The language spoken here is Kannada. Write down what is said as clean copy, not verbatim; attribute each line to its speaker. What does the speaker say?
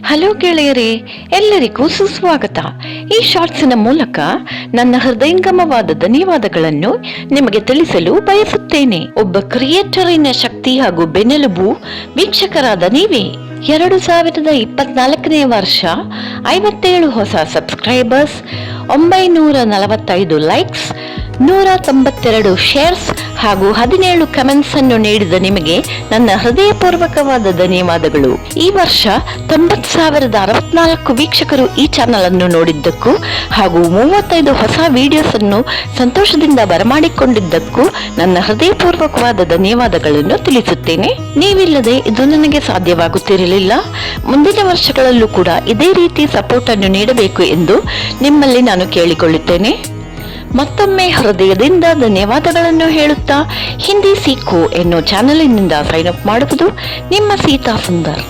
Speaker 1: ಹಲೋ ಗೆಳೆಯರೇ, ಎಲ್ಲರಿಗೂ ಸುಸ್ವಾಗತ. ಈ ಶಾರ್ಟ್ಸಿನ ಮೂಲಕ ನನ್ನ ಹೃದಯಂಗಮವಾದ ಧನ್ಯವಾದಗಳನ್ನು ನಿಮಗೆ ತಿಳಿಸಲು ಬಯಸುತ್ತೇನೆ. ಒಬ್ಬ ಕ್ರಿಯೇಟರಿನ ಶಕ್ತಿ ಹಾಗೂ ಬೆನ್ನೆಲುಬು ವೀಕ್ಷಕರಾದ ನೀವೇ. 2024ನೇ ವರ್ಷ 57 ಹೊಸ ಸಬ್ಸ್ಕ್ರೈಬರ್ಸ್, 945 ಲೈಕ್ಸ್, 192 ಶೇರ್ಸ್ ಹಾಗೂ 17 ಕಮೆಂಟ್ಸ್ ಅನ್ನು ನೀಡಿದ ನಿಮಗೆ ನನ್ನ ಹೃದಯಪೂರ್ವಕವಾದ ಧನ್ಯವಾದಗಳು. ಈ ವರ್ಷ 90,064 ವೀಕ್ಷಕರು ಈ ಚಾನಲ್ ಅನ್ನು ನೋಡಿದ್ದಕ್ಕೂ ಹಾಗೂ 35 ಹೊಸ ವಿಡಿಯೋಸ್ ಅನ್ನು ಸಂತೋಷದಿಂದ ಬರಮಾಡಿಕೊಂಡಿದ್ದಕ್ಕೂ ನನ್ನ ಹೃದಯಪೂರ್ವಕವಾದ ಧನ್ಯವಾದಗಳನ್ನು ತಿಳಿಸುತ್ತೇನೆ. ನೀವಿಲ್ಲದೆ ಇದು ನನಗೆ ಸಾಧ್ಯವಾಗುತ್ತಿರಲಿಲ್ಲ. ಮುಂದಿನ ವರ್ಷಗಳಲ್ಲೂ ಕೂಡ ಇದೇ ರೀತಿ ಸಪೋರ್ಟ್ ಅನ್ನು ನೀಡಬೇಕು ಎಂದು ನಿಮ್ಮಲ್ಲಿ ನಾನು ಕೇಳಿಕೊಳ್ಳುತ್ತೇನೆ. ಮತ್ತೊಮ್ಮೆ ಹೃದಯದಿಂದ ಧನ್ಯವಾದಗಳನ್ನು ಹೇಳುತ್ತಾ ಹಿಂದಿ ಸೀಖೋ ಎನ್ನುವ ಚಾನಲಿನಿಂದ ಸೈನ್ ಅಪ್ ಮಾಡುವುದು ನಿಮ್ಮ ಸೀತಾ ಸುಂದರ್.